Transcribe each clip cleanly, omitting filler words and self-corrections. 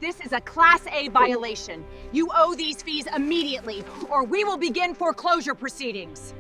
This is a Class A violation. You owe these fees immediately, or we will begin foreclosure proceedings.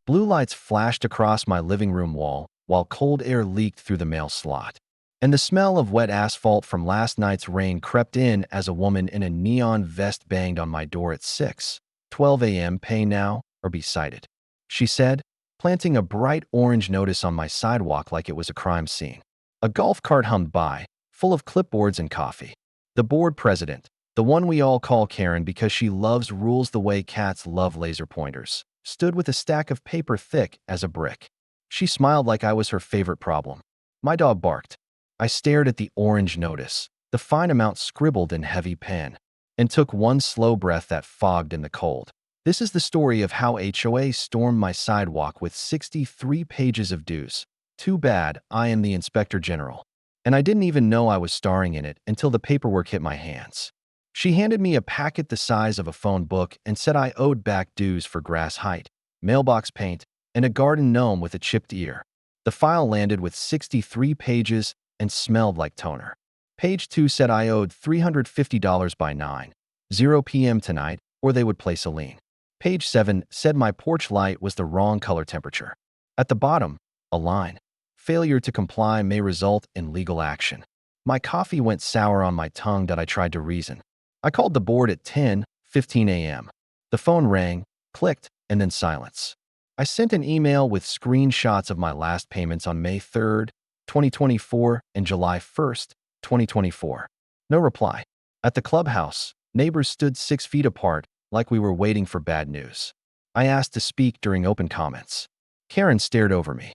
Blue lights flashed across my living room wall while cold air leaked through the mail slot. And the smell of wet asphalt from last night's rain crept in as a woman in a neon vest banged on my door at 6:12 a.m. Pay now or be cited, she said, planting a bright orange notice on my sidewalk like it was a crime scene. A golf cart hummed by, full of clipboards and coffee. The board president, the one we all call Karen because she loves rules the way cats love laser pointers, stood with a stack of paper thick as a brick. She smiled like I was her favorite problem. My dog barked. I stared at the orange notice, the fine amount scribbled in heavy pen, and took one slow breath that fogged in the cold. This is the story of how HOA stormed my sidewalk with 63 pages of dues. Too bad I am the Inspector General. And I didn't even know I was starring in it until the paperwork hit my hands. She handed me a packet the size of a phone book and said I owed back dues for grass height, mailbox paint, and a garden gnome with a chipped ear. The file landed with 63 pages and smelled like toner. Page 2 said I owed $350 by 9:00 p.m. tonight, or they would place a lien. Page 7 said my porch light was the wrong color temperature. At the bottom, a line. Failure to comply may result in legal action. My coffee went sour on my tongue that I tried to reason. I called the board at 10:15 a.m. The phone rang, clicked, and then silence. I sent an email with screenshots of my last payments on May 3rd, 2024 and July 1st, 2024. No reply. At the clubhouse, neighbors stood 6 feet apart like we were waiting for bad news. I asked to speak during open comments. Karen stared over me.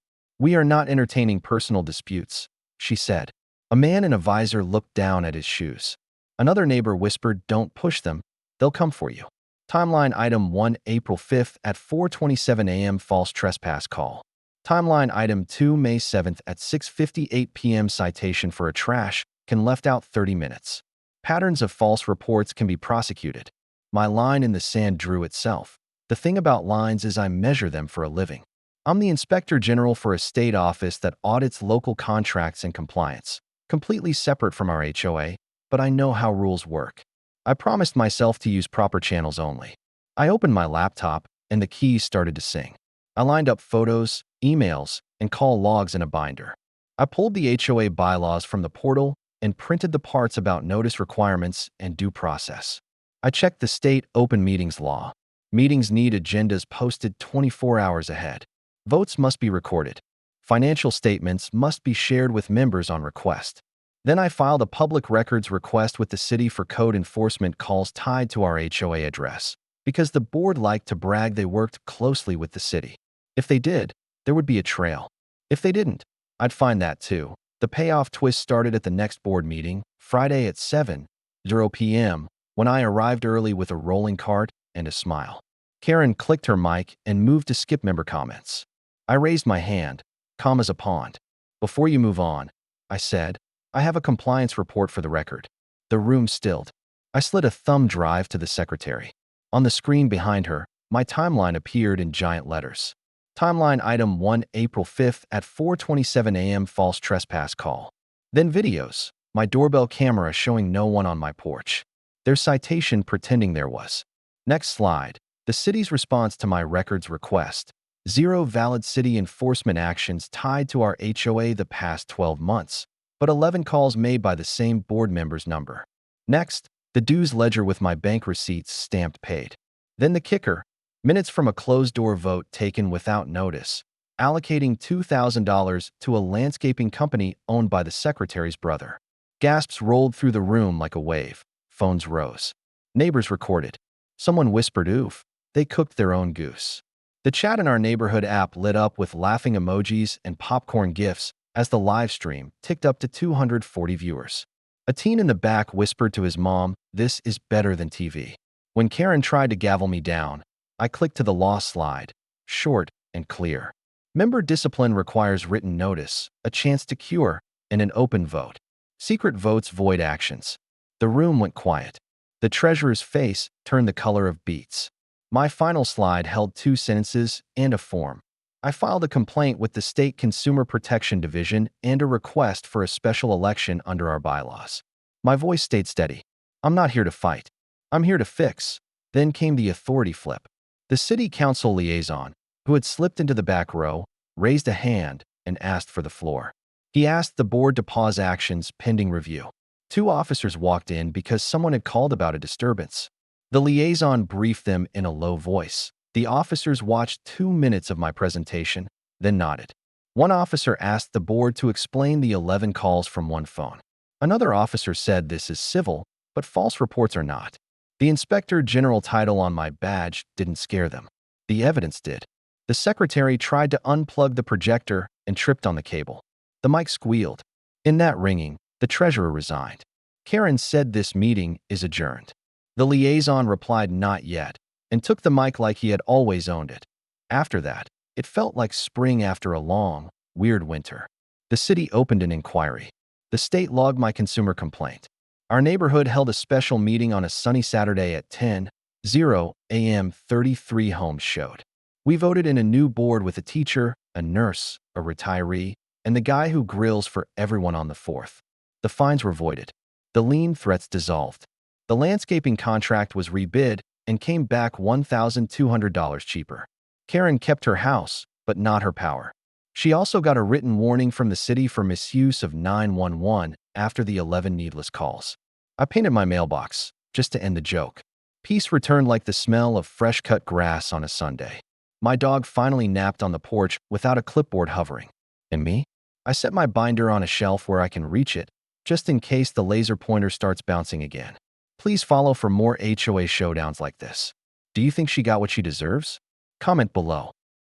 "We are not entertaining personal disputes," she said. A man in a visor looked down at his shoes. Another neighbor whispered, "Don't push them. They'll come for you." Timeline item 1, April 5th at 4:27 a.m. false trespass call. Timeline item 2, May 7th at 6:58 p.m. citation for a trash can left out 30 minutes. Patterns of false reports can be prosecuted. My line in the sand drew itself. The thing about lines is I measure them for a living. I'm the Inspector General for a state office that audits local contracts and compliance, completely separate from our HOA, but I know how rules work. I promised myself to use proper channels only. I opened my laptop, and the keys started to sing. I lined up photos, emails, and call logs in a binder. I pulled the HOA bylaws from the portal and printed the parts about notice requirements and due process. I checked the state open meetings law. Meetings need agendas posted 24 hours ahead. Votes must be recorded. Financial statements must be shared with members on request. Then I filed a public records request with the city for code enforcement calls tied to our HOA address, because the board liked to brag they worked closely with the city. If they did, there would be a trail. If they didn't, I'd find that too. The payoff twist started at the next board meeting, Friday at 7:00 p.m., when I arrived early with a rolling cart and a smile. Karen clicked her mic and moved to skip member comments. I raised my hand, calm as a pond. "Before you move on," I said, "I have a compliance report for the record." The room stilled. I slid a thumb drive to the secretary. On the screen behind her, my timeline appeared in giant letters. Timeline item 1, April 5th at 4:27 a.m. false trespass call. Then videos, my doorbell camera showing no one on my porch. Their citation pretending there was. Next slide, the city's response to my records request. 0 valid city enforcement actions tied to our HOA the past 12 months, but 11 calls made by the same board member's number. Next, the dues ledger with my bank receipts stamped paid. Then the kicker, minutes from a closed-door vote taken without notice, allocating $2,000 to a landscaping company owned by the secretary's brother. Gasps rolled through the room like a wave. Phones rose. Neighbors recorded. Someone whispered, "Oof, they cooked their own goose." The chat in our neighborhood app lit up with laughing emojis and popcorn gifs as the live stream ticked up to 240 viewers. A teen in the back whispered to his mom, "This is better than TV." When Karen tried to gavel me down, I clicked to the law slide, short and clear. Member discipline requires written notice, a chance to cure, and an open vote. Secret votes void actions. The room went quiet. The treasurer's face turned the color of beets. My final slide held 2 sentences and a form. I filed a complaint with the State Consumer Protection Division and a request for a special election under our bylaws. My voice stayed steady. I'm not here to fight. I'm here to fix. Then came the authority flip. The city council liaison, who had slipped into the back row, raised a hand and asked for the floor. He asked the board to pause actions pending review. 2 officers walked in because someone had called about a disturbance. The liaison briefed them in a low voice. The officers watched 2 minutes of my presentation, then nodded. One officer asked the board to explain the 11 calls from one phone. Another officer said this is civil, but false reports are not. The inspector general title on my badge didn't scare them. The evidence did. The secretary tried to unplug the projector and tripped on the cable. The mic squealed. In that ringing, the treasurer resigned. Karen said this meeting is adjourned. The liaison replied not yet and took the mic like he had always owned it. After that, it felt like spring after a long, weird winter. The city opened an inquiry. The state logged my consumer complaint. Our neighborhood held a special meeting on a sunny Saturday at 10:00 a.m. 33 homes showed. We voted in a new board with a teacher, a nurse, a retiree, and the guy who grills for everyone on the 4th. The fines were voided. The lien threats dissolved. The landscaping contract was rebid and came back $1,200 cheaper. Karen kept her house, but not her power. She also got a written warning from the city for misuse of 911 after the 11 needless calls. I painted my mailbox, just to end the joke. Peace returned like the smell of fresh-cut grass on a Sunday. My dog finally napped on the porch without a clipboard hovering. And me? I set my binder on a shelf where I can reach it, just in case the laser pointer starts bouncing again. Please follow for more HOA showdowns like this. Do you think she got what she deserves? Comment below.